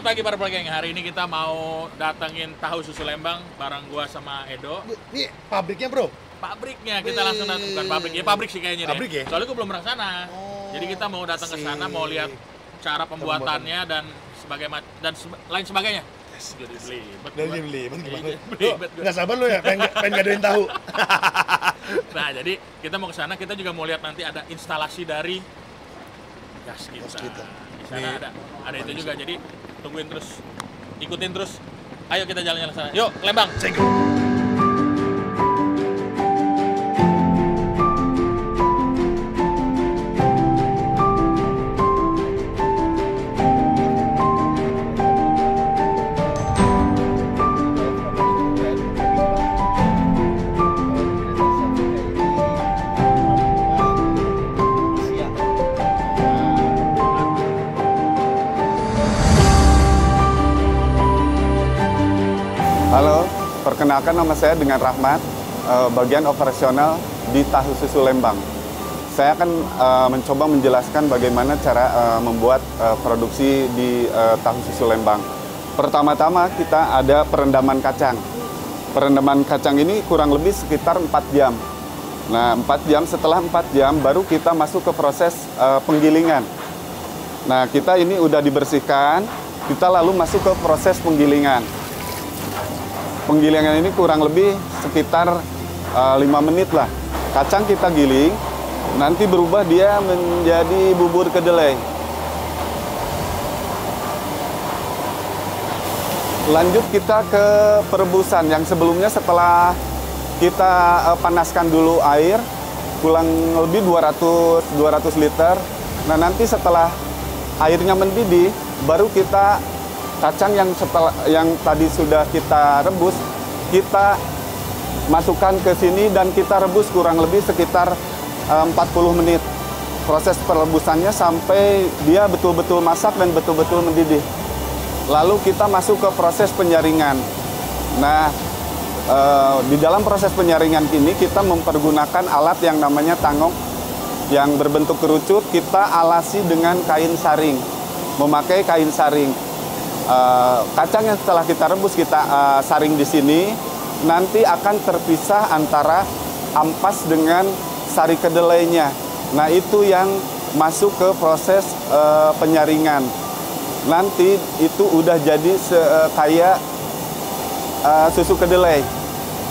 Selamat pagi para pelanggan. Hari ini kita mau datengin tahu susu Lembang bareng gua sama Edo. Ini pabriknya, Bro? Pabriknya kita langsung datang, bukan pabrik. Ya pabrik sih kayaknya Pabrik deh. ya? Soalnya gua belum pernah sana. Jadi kita mau datang ke sana, mau lihat cara pembuatannya dan lain sebagainya. Yes. Jadi beli. Beli, gimana? Belibet gua. Nggak sabar lo ya, pengen gadoin tahu. Nah, jadi kita mau ke sana, kita juga mau lihat nanti ada instalasi dari gas kita. Di sana ada itu juga. Jadi tungguin terus, ikutin terus. Ayo kita jalan-jalan sana. Yuk, Lembang. Cenggo. Halo, perkenalkan nama saya dengan Rahmat, bagian operasional di Tahu Susu Lembang. Saya akan mencoba menjelaskan bagaimana cara membuat produksi di Tahu Susu Lembang. Pertama-tama kita ada perendaman kacang. Perendaman kacang ini kurang lebih sekitar 4 jam. Nah, 4 jam, setelah 4 jam baru kita masuk ke proses penggilingan. Nah, kita ini udah dibersihkan, kita lalu masuk ke proses penggilingan. Penggilingan ini kurang lebih sekitar 5 menit lah. Kacang kita giling, nanti berubah dia menjadi bubur kedelai. Lanjut kita ke perebusan yang sebelumnya setelah kita panaskan dulu air, kurang lebih 200 liter. Nah, nanti setelah airnya mendidih, baru kita kacang yang tadi sudah kita rebus, kita masukkan ke sini dan kita rebus kurang lebih sekitar 40 menit. Proses perebusannya sampai dia betul-betul masak dan betul-betul mendidih. Lalu kita masuk ke proses penyaringan. Nah, di dalam proses penyaringan ini kita mempergunakan alat yang namanya tangok yang berbentuk kerucut. Kita alasi dengan kain saring, memakai kain saring. Kacang yang setelah kita rebus kita saring di sini, nanti akan terpisah antara ampas dengan sari kedelainya. Nah, itu yang masuk ke proses penyaringan. Nanti itu udah jadi kayak susu kedelai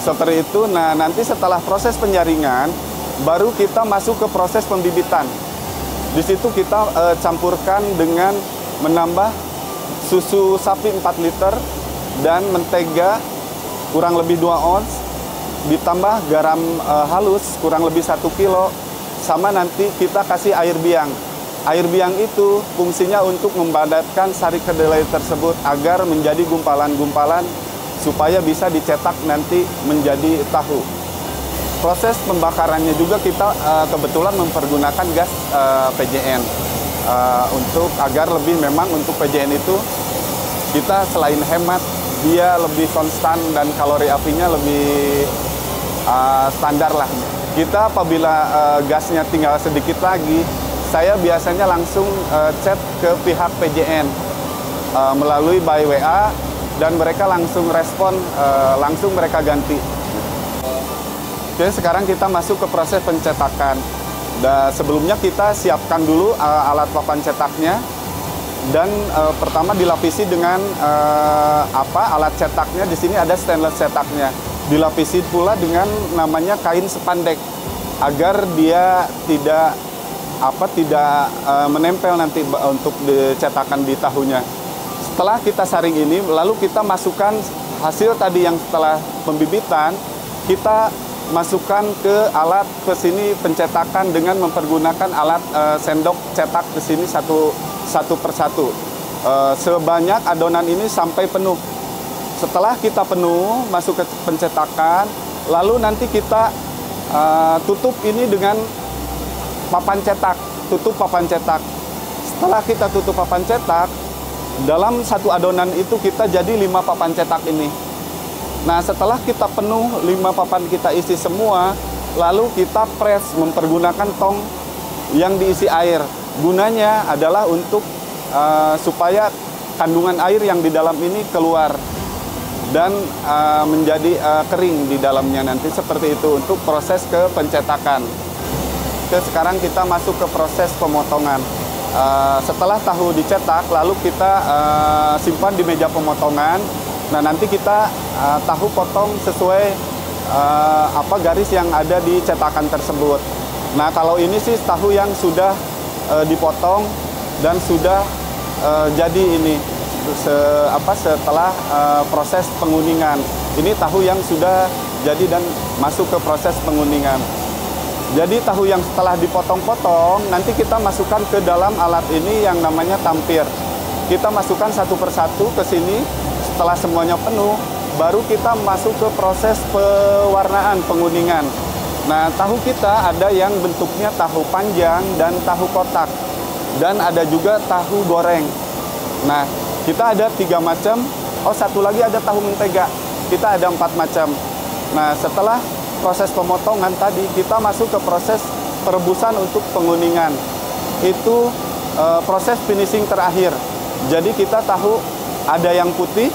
seperti itu. Nah, nanti setelah proses penyaringan baru kita masuk ke proses pembibitan. Di situ kita campurkan dengan menambah susu sapi 4 liter dan mentega kurang lebih 2 ons, ditambah garam halus kurang lebih 1 kilo, sama nanti kita kasih air biang. Air biang itu fungsinya untuk membadatkan sari kedelai tersebut agar menjadi gumpalan-gumpalan supaya bisa dicetak nanti menjadi tahu. Proses pembakarannya juga kita kebetulan mempergunakan gas PJN. Untuk agar lebih memang untuk PJN itu kita selain hemat, dia lebih konstan dan kalori apinya lebih standar lah. Kita apabila gasnya tinggal sedikit lagi, saya biasanya langsung chat ke pihak PJN melalui by WA dan mereka langsung respon, langsung mereka ganti. Oke, sekarang kita masuk ke proses pencetakan. Sebelumnya kita siapkan dulu alat papan cetaknya dan pertama dilapisi dengan alat cetaknya. Di sini ada stainless cetaknya. Dilapisi pula dengan namanya kain spandek agar dia tidak menempel nanti untuk dicetakan di tahunya. Setelah kita saring ini, lalu kita masukkan hasil tadi yang setelah pembibitan, kita masukkan ke sini pencetakan dengan mempergunakan alat sendok cetak ke sini satu persatu. Sebanyak adonan ini sampai penuh. Setelah kita penuh, masuk ke pencetakan, lalu nanti kita tutup ini dengan papan cetak. Tutup papan cetak. Setelah kita tutup papan cetak, dalam satu adonan itu kita jadi 5 papan cetak ini. Nah, setelah kita penuh 5 papan kita isi semua, lalu kita press mempergunakan tong yang diisi air. Gunanya adalah untuk supaya kandungan air yang di dalam ini keluar dan menjadi kering di dalamnya nanti seperti itu untuk proses ke pencetakan. Sekarang kita masuk ke proses pemotongan. Setelah tahu dicetak, lalu kita simpan di meja pemotongan. Nah, nanti kita tahu potong sesuai garis yang ada di cetakan tersebut. Nah, kalau ini sih tahu yang sudah dipotong dan sudah jadi ini setelah proses penguningan. Ini tahu yang sudah jadi dan masuk ke proses penguningan. Jadi tahu yang setelah dipotong-potong, nanti kita masukkan ke dalam alat ini yang namanya tampir. Kita masukkan satu persatu ke sini, setelah semuanya penuh, baru kita masuk ke proses pewarnaan, penguningan. Nah, tahu kita ada yang bentuknya tahu panjang dan tahu kotak. Dan ada juga tahu goreng. Nah, kita ada 3 macam. Oh, satu lagi ada tahu mentega. Kita ada 4 macam. Nah, setelah proses pemotongan tadi, kita masuk ke proses perebusan untuk penguningan. Itu proses finishing terakhir. Jadi kita tahu ada yang putih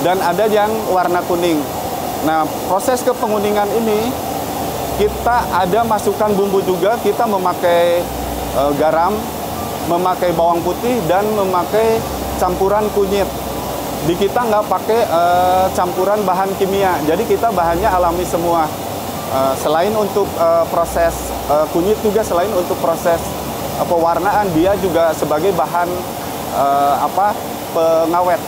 dan ada yang warna kuning. Nah, proses ke penguningan ini kita ada masukkan bumbu juga. Kita memakai garam, memakai bawang putih, dan memakai campuran kunyit. Di kita nggak pakai campuran bahan kimia, jadi kita bahannya alami semua. Selain untuk proses kunyit juga, selain untuk proses pewarnaan, dia juga sebagai bahan pengawet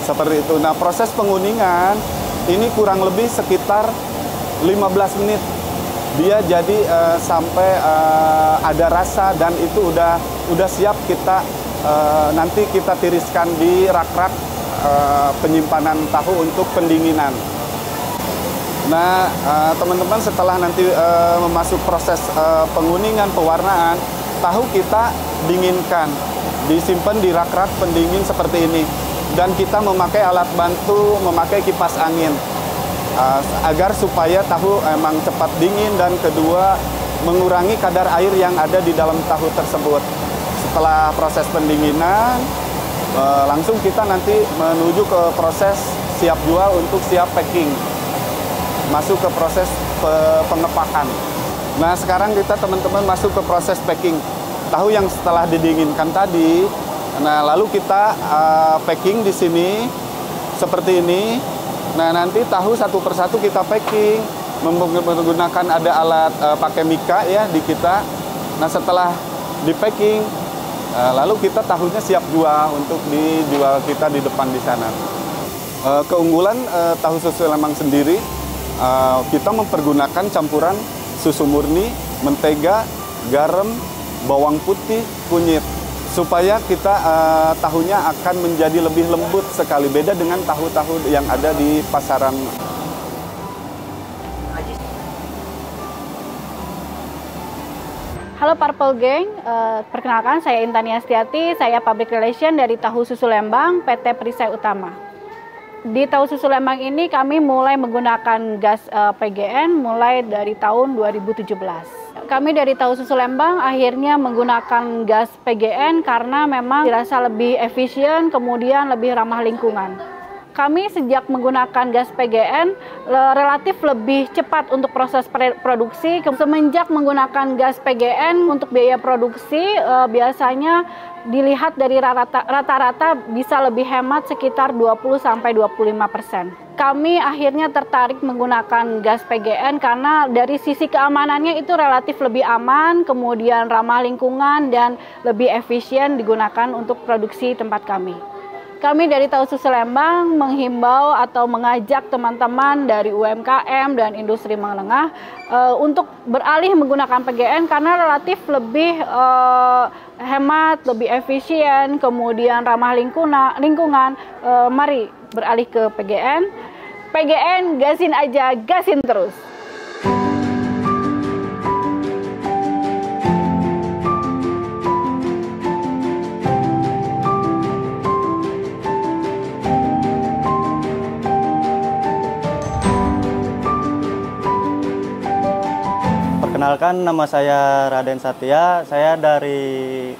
seperti itu. Nah, proses penguningan ini kurang lebih sekitar 15 menit. Dia jadi sampai ada rasa dan itu udah siap kita nanti kita tiriskan di rak-rak penyimpanan tahu untuk pendinginan. Nah, teman-teman, setelah nanti memasuk proses penguningan, pewarnaan, tahu kita dinginkan, disimpan di rak-rak pendingin seperti ini. Dan kita memakai alat bantu, memakai kipas angin, agar supaya tahu emang cepat dingin dan kedua mengurangi kadar air yang ada di dalam tahu tersebut. Setelah proses pendinginan, langsung kita nanti menuju ke proses siap jual untuk siap packing. Masuk ke proses pengepakan. Nah, sekarang kita teman-teman masuk ke proses packing. Tahu yang setelah didinginkan tadi, nah lalu kita packing di sini seperti ini. Nah, nanti tahu satu persatu kita packing menggunakan ada alat pakai mika ya di kita. Nah, setelah di packing, lalu kita tahunya siap jual untuk dijual kita di depan di sana. Keunggulan tahu susu Lembang sendiri, kita mempergunakan campuran susu murni, mentega, garam, bawang putih, kunyit, supaya kita tahunya akan menjadi lebih lembut sekali, beda dengan tahu-tahu yang ada di pasaran. Halo Purple Gang, perkenalkan saya Intania Astiati, saya Public Relation dari Tahu Susu Lembang, PT Perisai Utama. Di Tahu Susu Lembang ini kami mulai menggunakan gas PGN mulai dari tahun 2017. Kami dari Tahu Susu Lembang akhirnya menggunakan gas PGN karena memang dirasa lebih efisien, kemudian lebih ramah lingkungan. Kami sejak menggunakan gas PGN relatif lebih cepat untuk proses produksi. Semenjak menggunakan gas PGN untuk biaya produksi biasanya dilihat dari rata-rata bisa lebih hemat sekitar 20-25%. Kami akhirnya tertarik menggunakan gas PGN karena dari sisi keamanannya itu relatif lebih aman, kemudian ramah lingkungan dan lebih efisien digunakan untuk produksi tempat kami. Kami dari Tahu Susu Lembang menghimbau atau mengajak teman-teman dari UMKM dan industri menengah untuk beralih menggunakan PGN karena relatif lebih hemat, lebih efisien, kemudian ramah lingkungan. Mari beralih ke PGN. PGN gasin aja, gasin terus. Perkenalkan, nama saya Raden Satya, saya dari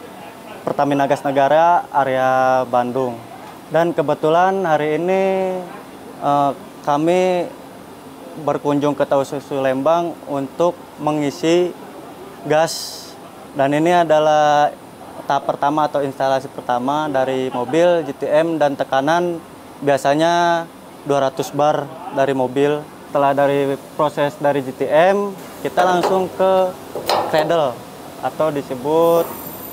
Pertamina Gas Negara area Bandung. Dan kebetulan hari ini kami berkunjung ke Tahu Susu Lembang untuk mengisi gas. Dan ini adalah tahap pertama atau instalasi pertama dari mobil GTM, dan tekanan biasanya 200 bar dari mobil. Setelah dari proses dari GTM, kita langsung ke cradle atau disebut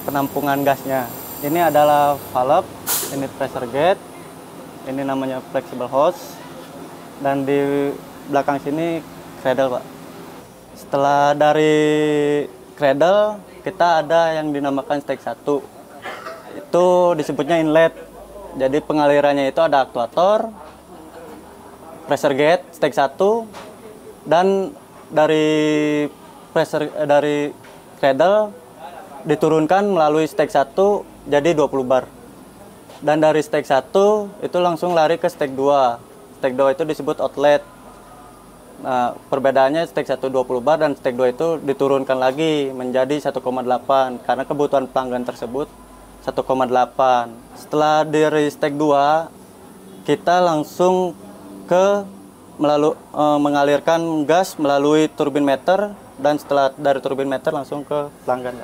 penampungan gasnya. Ini adalah valve, ini pressure gauge, ini namanya flexible hose, dan di belakang sini cradle, Pak. Setelah dari cradle, kita ada yang dinamakan stage 1. Itu disebutnya inlet. Jadi pengalirannya itu ada aktuator, pressure gauge, stage 1, dan dari cradle diturunkan melalui stage 1 jadi 20 bar. Dan dari stage 1 itu langsung lari ke stage 2. Stage 2 itu disebut outlet. Nah, perbedaannya stage 1 20 bar dan stage 2 itu diturunkan lagi menjadi 1,8 karena kebutuhan pelanggan tersebut 1,8. Setelah dari stage 2 kita langsung ke mengalirkan gas melalui turbin meter, dan setelah dari turbin meter langsung ke pelanggan.